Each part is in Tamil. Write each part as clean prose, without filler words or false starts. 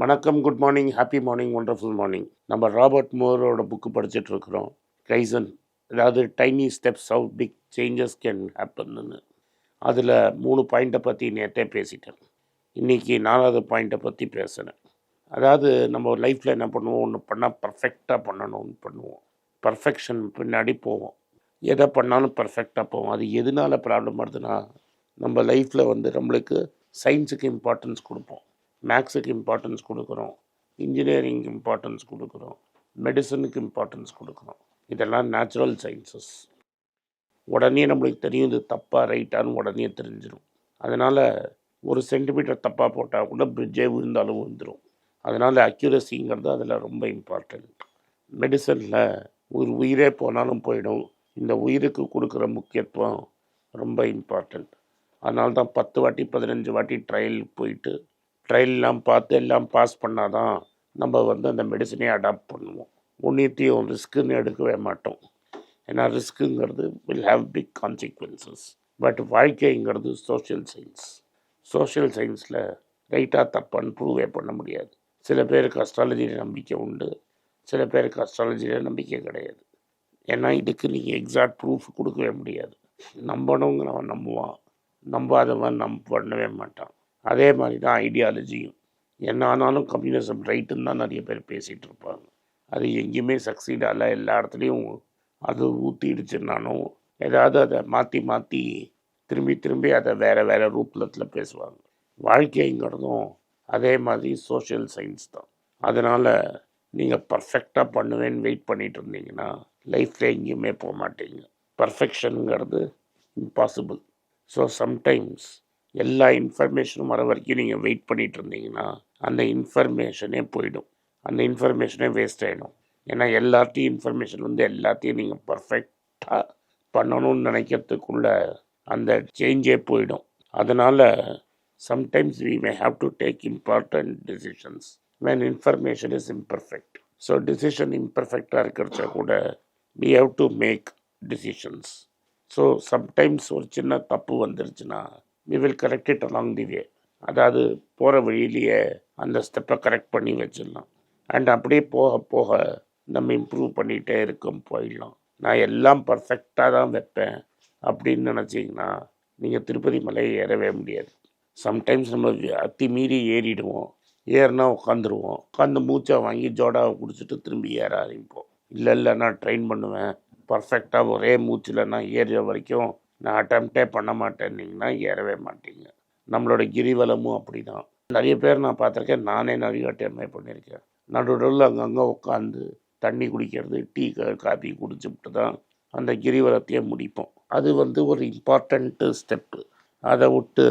வணக்கம், good morning, happy morning, wonderful morning. நம்ம ராபர்ட் மோரோட புக்கு படிச்சுட்டு இருக்கிறோம். கைசன், அதாவது tiny steps how big changes can ஹேப்பன்னு. அதில் 3 பாயிண்ட்டை பற்றி நேற்றே பேசிட்டேன். இன்றைக்கி 4வது பாயிண்ட்டை பற்றி பேசுகிறேன். அதாவது நம்ம லைஃப்பில் என்ன பண்ணுவோம், ஒன்று பண்ணால் பர்ஃபெக்டாக பண்ணணும்னு பண்ணுவோம். பர்ஃபெக்ஷன் பின்னாடி போவோம். எதை பண்ணாலும் பர்ஃபெக்டாக போவோம். அது எதனால ப்ராப்ளம் வருதுன்னா, நம்ம லைஃப்பில் நம்மளுக்கு சயின்ஸுக்கு இம்பார்ட்டன்ஸ் கொடுப்போம், மேக்ஸுக்கு இம்பார்ட்டன்ஸ் கொடுக்குறோம், இன்ஜினியரிங்க்கு இம்பார்ட்டன்ஸ் கொடுக்குறோம், மெடிசனுக்கு இம்பார்ட்டன்ஸ் கொடுக்குறோம். இதெல்லாம் நேச்சுரல் சயின்சஸ். உடனே நம்மளுக்கு தெரியும் இது தப்பாக ரைட்டான்னு உடனே தெரிஞ்சிடும். அதனால் ஒரு சென்டிமீட்டர் தப்பாக போட்டால் கூட பிரிட்ஜே விழுந்தாலும் விழுந்துடும். அதனால் அக்யூரஸிங்கிறது அதில் ரொம்ப இம்பார்ட்டண்ட். மெடிசனில் ஒரு உயிரே போனாலும் போயிடும். இந்த உயிருக்கு கொடுக்குற முக்கியத்துவம் ரொம்ப இம்பார்ட்டண்ட். அதனால தான் 10 வாட்டி 15 வாட்டி ட்ரையல் போயிட்டு ட்ரையல்லாம் பார்த்து எல்லாம் பாஸ் பண்ணால் தான் நம்ம அந்த மெடிசனே அடாப்ட் பண்ணுவோம். ஒன்றியத்தையும் ரிஸ்க்குன்னு எடுக்கவே மாட்டோம். ஏன்னா ரிஸ்க்குங்கிறது will have big consequences. But வாழ்க்கைங்கிறது சோஷியல் சயின்ஸ். சோஷியல் சயின்ஸில் ரைட்டாக தப்பான்னு ப்ரூவே பண்ண முடியாது. சில பேருக்கு அஸ்ட்ராலஜியில் நம்பிக்கை உண்டு, சில பேருக்கு அஸ்ட்ராலஜியில் நம்பிக்கை கிடையாது. ஏன்னா இதுக்கு நீங்கள் எக்ஸாக்ட் ப்ரூஃப் கொடுக்கவே முடியாது. நம்பணுங்கிறவன் நம்புவான், நம்பாதவன் பண்ணவே மாட்டான். அதே மாதிரி தான் ஐடியாலஜியும். என்ன ஆனாலும் கம்யூனிசம் ரைட்டுன்னு தான் நிறைய பேர் பேசிகிட்டு இருப்பாங்க. அது எங்கேயுமே சக்சீட் ஆகல. எல்லா இடத்துலையும் அது ஊற்றிடுச்சுன்னாலும் ஏதாவது அதை மாற்றி மாற்றி திரும்பி திரும்பி அதை வேறு ரூபத்தில் பேசுவாங்க. வாழ்க்கைங்கிறதும் அதே மாதிரி சோஷியல் சயின்ஸ் தான். அதனால் நீங்கள் பர்ஃபெக்டாக பண்ணுவேன்னு வெயிட் பண்ணிகிட்டு இருந்தீங்கன்னா லைஃப்பில் எங்கேயுமே போக மாட்டீங்க. பர்ஃபெக்ஷனுங்கிறது இம்பாசிபிள். ஸோ சம்டைம்ஸ் எல்லா இன்ஃபர்மேஷனும் வர வரைக்கும் நீங்கள் வெயிட் பண்ணிகிட்டு இருந்தீங்கன்னா அந்த இன்ஃபர்மேஷனே போயிடும், அந்த இன்ஃபர்மேஷனே வேஸ்ட் ஆகிடும். ஏன்னா எல்லாத்தையும் இன்ஃபர்மேஷன் எல்லாத்தையும் நீங்கள் பர்ஃபெக்டாக பண்ணணும்னு நினைக்கிறதுக்குள்ள அந்த சேஞ்சே போயிடும். அதனால் sometimes we may have to take important decisions when information is imperfect. So decision இம்பர்ஃபெக்டாக இருக்கிறச்ச கூட we have to make decisions. So sometimes ஒரு சின்ன தப்பு வந்துருச்சுன்னா we will correct it along the way. அதாவது போகிற வழியிலேயே அந்த ஸ்டெப்பை கரெக்ட் பண்ணி வச்சிடலாம். அண்ட் அப்படியே போக போக நம்ம இம்ப்ரூவ் பண்ணிகிட்டே போயிடலாம். நான் எல்லாம் பர்ஃபெக்டாக தான் வைப்பேன் அப்படின்னு நினச்சிங்கன்னா நீங்கள் திருப்பதி மலையை ஏறவே முடியாது. சம்டைம்ஸ் நம்ம அத்தி மீறி ஏறிடுவோம். ஏறினா உட்காந்துருவோம். உட்காந்து மூச்சை வாங்கி ஜோடாவை குடிச்சிட்டு திரும்பி ஏற ஆரம்பிப்போம். இல்லை நான் ட்ரெயின் பண்ணுவேன், பர்ஃபெக்டாக ஒரே மூச்சில் நான் ஏறுற வரைக்கும் நான் அட்டம்ப்டே பண்ண மாட்டேன்னிங்கன்னா ஏறவே மாட்டீங்க. நம்மளோட கிரிவலமும் அப்படி தான். நிறைய பேர் நான் பார்த்துருக்கேன், நானே நிறைய அட்டம்ப்டே பண்ணியிருக்கேன். நடுவில் அங்கங்கே உட்காந்து தண்ணி குடிக்கிறது, டீ காஃபி குடிச்சுட்டு தான் அந்த கிரிவலத்தையே முடிப்போம். அது ஒரு இம்பார்ட்டண்ட்டு ஸ்டெப்பு. அதை விட்டு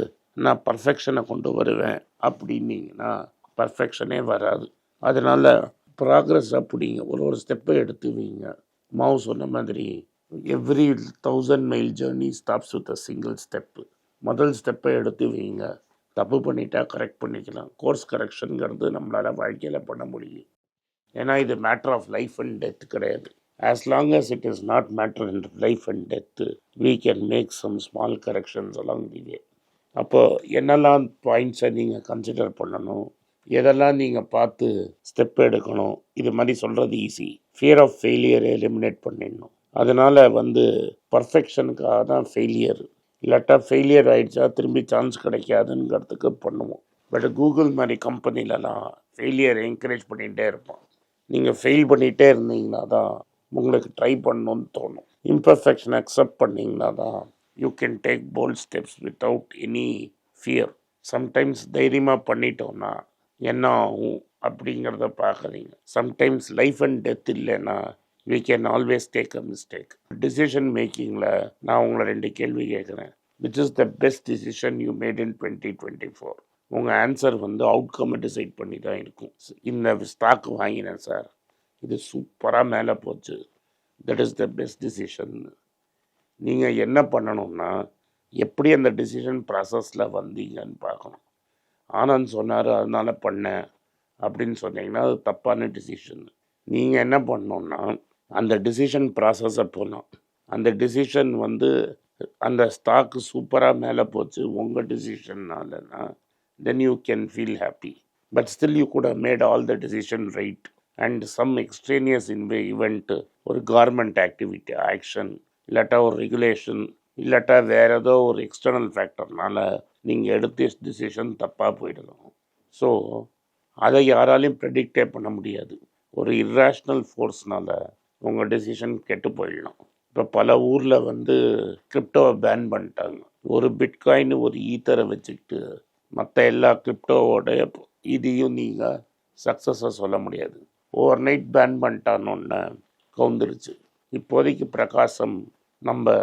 நான் பர்ஃபெக்ஷனை கொண்டு வருவேன் அப்படின்னீங்கன்னா பர்ஃபெக்ஷனே வராது. அதனால் ப்ராக்ரஸ் அப்படிங்க ஒரு ஸ்டெப்பை எடுத்து வைங்க. மாவு சொன்ன மாதிரி every 1000 mile journey stops with a single step. முதல் ஸ்டெப்பை எடுத்து வைங்க. தப்பு பண்ணிட்டா கரெக்ட் பண்ணிக்கலாம். கோர்ஸ் கரெக்ஷனுங்கிறது நம்மளால் வாழ்க்கையில் பண்ண முடியும். ஏன்னா இது matter of life and death கிடையாது. As long as it is not matter in life and death, we can make some small corrections along the way. அப்போது என்னெல்லாம் பாயிண்ட்ஸை நீங்கள் கன்சிடர் பண்ணணும், எதெல்லாம் நீங்கள் பார்த்து ஸ்டெப் எடுக்கணும், இது மாதிரி சொல்கிறது ஈஸி. ஃபியர் ஆஃப் ஃபெயிலியரை எலிமினேட் பண்ணிடணும். அதனால் பர்ஃபெக்ஷனுக்காக தான் ஃபெயிலியர். இல்லாட்டா ஃபெயிலியர் ஆகிடுச்சா திரும்பி சான்ஸ் கிடைக்காதுங்கிறதுக்கு பண்ணுவோம். பட் கூகுள் மாதிரி கம்பெனிலலாம் ஃபெயிலியர் என்கரேஜ் பண்ணிகிட்டே இருப்பான். நீங்கள் ஃபெயில் பண்ணிகிட்டே இருந்தீங்கன்னா தான் உங்களுக்கு ட்ரை பண்ணணும்னு தோணும். இம்பர்ஃபெக்ஷன் அக்செப்ட் பண்ணிங்கன்னா தான் you can take bold steps without any fear. Sometimes தைரியமாக பண்ணிட்டோன்னா என்ன ஆகும் அப்படிங்கிறத பார்க்குறீங்க. சம்டைம்ஸ் லைஃப் அண்ட் டெத் இல்லைன்னா we can always take a mistake. Decision makingல நான் உங்களை 2 கேள்வி கேட்குறேன். which is the best decision you made in 2024? உங்கள் ஆன்சர் அவுட்கம்மை டிசைட் பண்ணி தான் இருக்கும். இந்த ஸ்டாக் வாங்கினேன் சார், இது சூப்பராக மேலே போச்சு, that is the best decision. நீங்கள் என்ன பண்ணணும்னா எப்படி அந்த டிசிஷன் ப்ராசஸில் வந்தீங்கன்னு பார்க்கணும். ஆனந்த் சொன்னார் அதனால் பண்ணேன் அப்படின்னு சொன்னீங்கன்னா அது தப்பான டிசிஷன். நீங்கள் என்ன பண்ணணுன்னா அந்த டிசிஷன் ப்ராசஸை போகணும். அந்த டிசிஷன் அந்த ஸ்டாக்கு சூப்பராக மேலே போச்சு உங்கள் டிசிஷன்னாலனா then you can feel happy. But still you could have made all the decision right. And some extraneous event, ஒரு கவர்மெண்ட் ஆக்டிவிட்டி ஆக்ஷன், இல்லாட்டா ஒரு ரெகுலேஷன், இல்லாட்டா வேறு ஏதோ ஒரு எக்ஸ்டர்னல் ஃபேக்டர்னால நீங்கள் எடுத்த டிசிஷன் தப்பாக போயிடலாம். ஸோ அதை யாராலையும் ப்ரெடிக்டே பண்ண முடியாது. ஒரு இர்ரேஷ்னல் ஃபோர்ஸ்னால் உங்கள் டெசிஷன் கெட்டு போயிடலாம். இப்போ பல ஊரில் கிரிப்டோவை பேன் பண்ணிட்டாங்க. ஒரு பிட்காயின் ஒரு ஈத்தரை வச்சுக்கிட்டு மற்ற எல்லா கிரிப்டோவோட இதையும் நீங்கள் சக்ஸஸாக சொல்ல முடியாது. ஓவர் நைட் பேன் பண்ணிட்டானோன்னு கவுந்துருச்சு. இப்போதைக்கு பிரகாசம் நம்ம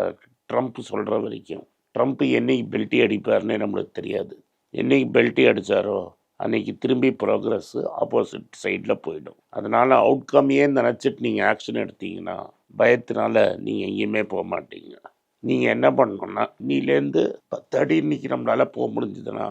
ட்ரம்ப் சொல்கிற வரைக்கும், ட்ரம்ப் என்னைக்கு பெல்ட்டி அடிப்பார்னே நம்மளுக்கு தெரியாது. என்னைக்கு பெல்ட்டி அடித்தாரோ அன்றைக்கி திரும்பி ப்ரோக்ரஸ் ஆப்போசிட் சைடில் போயிடும். அதனால் அவுட்கம்மையே நினச்சிட்டு நீங்கள் ஆக்ஷன் எடுத்தீங்கன்னா பயத்தினால நீங்கள் எங்கேயுமே போக மாட்டீங்க. நீங்கள் என்ன பண்ணணுன்னா, நீலேருந்து 10 அடி இன்றைக்கி நம்மளால் போக முடிஞ்சுதுன்னா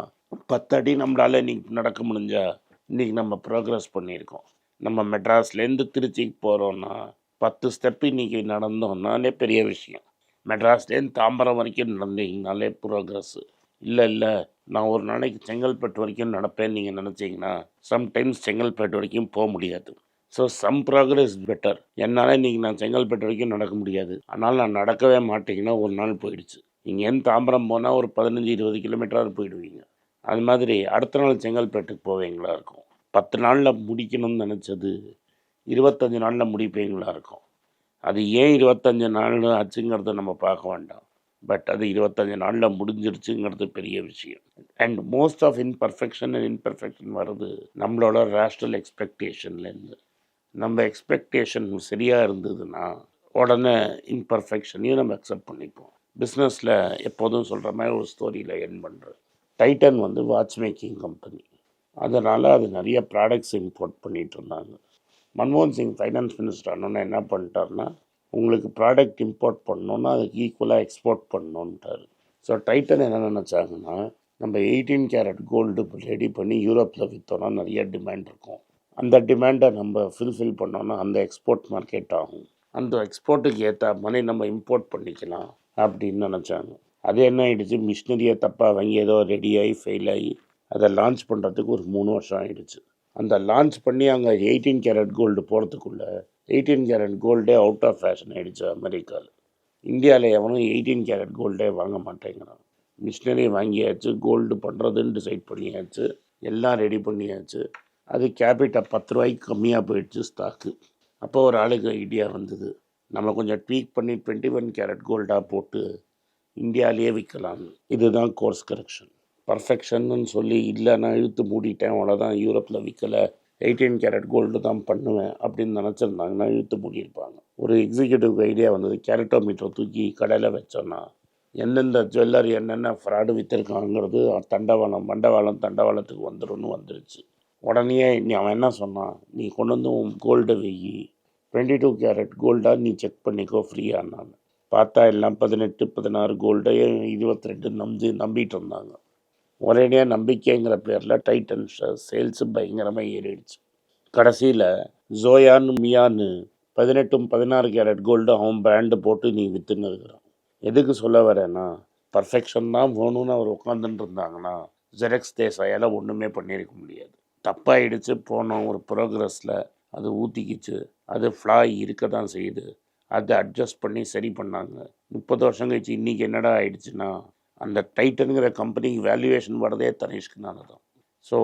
10 அடி நம்மளால் இன்றைக்கி நடக்க முடிஞ்சா இன்றைக்கி நம்ம ப்ரோக்ரஸ் பண்ணியிருக்கோம். நம்ம மெட்ராஸ்லேருந்து திருச்சிக்கு போகிறோன்னா 10 ஸ்டெப்பு இன்றைக்கி நடந்தோம்னாலே பெரிய விஷயம். மெட்ராஸ்லேருந்து தாம்பரம் வரைக்கும் நடந்தீங்கனாலே ப்ரோக்ரஸ்ஸு. இல்லை நான் ஒரு நாளைக்கு செங்கல்பட்டு வரைக்கும் நடப்பேன்னு நீங்கள் நினச்சிங்கன்னா சம்டைம்ஸ் செங்கல்பட்டு வரைக்கும் போக முடியாது. So some progress better. என்னால் இன்றைக்கி நான் செங்கல்பட்டு வரைக்கும் நடக்க முடியாது, ஆனால் நான் நடக்கவே மாட்டேங்கன்னா ஒரு நாள் போயிடுச்சு. இங்கேருந்து தாம்பரம் போனால் ஒரு 15-20 கிலோமீட்டராக போயிடுவீங்க. அது மாதிரி அடுத்த நாள் செங்கல்பட்டுக்கு போவீங்களா இருக்கும். 10 நாளில் முடிக்கணும்னு நினச்சது 25 நாளில் முடிப்பீங்களா இருக்கும். அது ஏன் 25 நாள் ஆச்சுங்கிறத நம்ம பார்க்க வேண்டாம். பட் அது 25 நாளில் முடிஞ்சிருச்சுங்கிறது பெரிய விஷயம். அண்ட் மோஸ்ட் ஆஃப் இன்பர்ஃபெக்ஷன் வருது நம்மளோட ரேஷ்னல் எக்ஸ்பெக்டேஷன்லேருந்து. நம்ம எக்ஸ்பெக்டேஷன் சரியாக இருந்ததுன்னா உடனே இன்பர்ஃபெக்ஷனையும் நம்ம அக்செப்ட் பண்ணிப்போம். பிஸ்னஸில் எப்போதும் சொல்கிற மாதிரி ஒரு ஸ்டோரியில் என் பண்ணுறேன். Titan watch making company. அதனால் அது நிறைய ப்ராடக்ட்ஸ் இம்போர்ட் பண்ணிகிட்டு இருந்தாங்க. மன்மோகன் சிங் ஃபைனான்ஸ் மினிஸ்டர் ஆனோன்னா என்ன பண்ணிட்டாருன்னா, உங்களுக்கு ப்ராடக்ட் இம்போர்ட் பண்ணணுன்னா அதுக்கு ஈக்குவலாக எக்ஸ்போர்ட் பண்ணணுன்ட்டார். ஸோ டைட்டன் என்ன நினச்சாங்கன்னா, நம்ம 18 கேரட் கோல்டு ரெடி பண்ணி யூரோப்பில் விற்றோன்னா நிறைய டிமாண்ட் இருக்கும். அந்த டிமாண்டை நம்ம ஃபில்ஃபில் பண்ணோன்னா அந்த எக்ஸ்போர்ட் மார்க்கெட் ஆகும். அந்த எக்ஸ்போர்ட்டுக்கு ஏற்ற மாதிரி நம்ம இம்போர்ட் பண்ணிக்கலாம் அப்படின்னு நினச்சாங்க. அது என்ன ஆகிடுச்சு, மிஷினரியை தப்பாக வாங்கி ஏதோ ரெடியாகி ஃபெயில் ஆகி அதை லான்ச் பண்ணுறதுக்கு ஒரு 3 வருஷம் ஆகிடுச்சு. அந்த லான்ச் பண்ணி அங்கே 18 கேரட் கோல்டு போகிறதுக்குள்ளே 18 கேரட் கோல்டே அவுட் ஆஃப் ஃபேஷன் ஆகிடுச்சு அமெரிக்காவில். இந்தியாவில் எவனும் 18 கேரட் கோல்டே வாங்க மாட்டேங்கிறான். மிஷினரி வாங்கியாச்சு, கோல்டு பண்ணுறதுன்னு டிசைட் பண்ணியாச்சு, எல்லாம் ரெடி பண்ணியாச்சு. அது கேபிட்டல் 10 ரூபாய்க்கு கம்மியாக போயிடுச்சு ஸ்டாக்கு. அப்போ ஒரு ஆளுக்கு ஐடியா வந்தது, நம்ம கொஞ்சம் ட்வீக் பண்ணி 21 கேரட் கோல்டாக போட்டு இந்தியாவிலேயே விற்கலாம். இதுதான் கோர்ஸ் கரெக்ஷன். பர்ஃபெக்ஷன்னு சொல்லி இல்லை நான் இழுத்து மூடிட்டேன் அவ்வளோதான், யூரோப்பில் விற்கலை, 18 கேரட் கோல்டு தான் பண்ணுவேன் அப்படின்னு நினச்சிருந்தாங்கன்னா இழுத்து மூடியிருப்பாங்க. ஒரு எக்ஸிக்யூட்டிவ் ஐடியா வந்தது, கேரட்டோமீட்டர் தூக்கி கடையில் வச்சோன்னா எந்தெந்த ஜுவல்லரி என்னென்ன ஃப்ராடு விற்றுருக்காங்கிறது தண்டவாளத்துக்கு வந்துருச்சு. உடனே அவன் என்ன சொன்னான், நீ கொண்டு வந்து உன் கோல்டை வெயி, 22 கேரட் கோல்டாக நீ செக் பண்ணிக்கோ ஃப்ரீயானான்னு. பார்த்தா எல்லாம் 18, 16 கோல்டையே 22 நம்பிட்டு இருந்தாங்க. ஒரேடியாக நம்பிக்கைங்கிற பேரில் டைட்டன் சேல்ஸு பயங்கரமாக ஏறிடுச்சு. கடைசியில் ஜோயான்னு மியான்னு 18, 16 கேரட் கோல்டு அவன் பிராண்டு போட்டு நீ விற்றுன்னு இருக்கிறான். எதுக்கு சொல்ல வரேன்னா, பர்ஃபெக்ஷன் தான் வேணும்னு அவர் உட்காந்துட்டு இருந்தாங்கன்னா ஜெரெக்ஸ் தேசாயால் ஒன்றுமே பண்ணியிருக்க முடியாது. தப்பாகிடுச்சு, போனோம் ஒரு ப்ரோக்ரஸில் அது ஊற்றிக்கிச்சு, அது ஃப்ளா இருக்க தான் செய்யுது. அதை அட்ஜஸ்ட் பண்ணி சரி பண்ணாங்க. 30 வருஷம் கழிச்சு இன்றைக்கி என்னடா ஆகிடுச்சுன்னா, அந்த டைட்டனுங்கிற கம்பெனிக்கு வேல்யூவேஷன் வரதே தனிஷ்குனால தான். ஸோ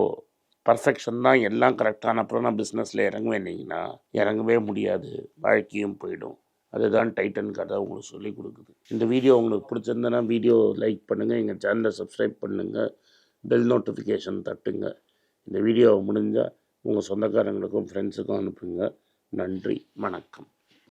பர்ஃபெக்ஷன் தான் எல்லாம் கரெக்டான அப்புறம் நான் பிஸ்னஸில் இறங்குவேன்னீங்கன்னா இறங்கவே முடியாது, வாழ்க்கையும் போயிடும். அதுதான் டைட்டன் கதை உங்களுக்கு சொல்லிக் கொடுக்குது. இந்த வீடியோ உங்களுக்கு பிடிச்சிருந்தேன்னா வீடியோ லைக் பண்ணுங்கள், எங்கள் சேனலை சப்ஸ்கிரைப் பண்ணுங்கள், பெல் நோட்டிஃபிகேஷன் தட்டுங்க. இந்த வீடியோ முடிஞ்சால் உங்கள் சொந்தக்காரங்களுக்கும் ஃப்ரெண்ட்ஸுக்கும் அனுப்புங்க. நன்றி, வணக்கம்.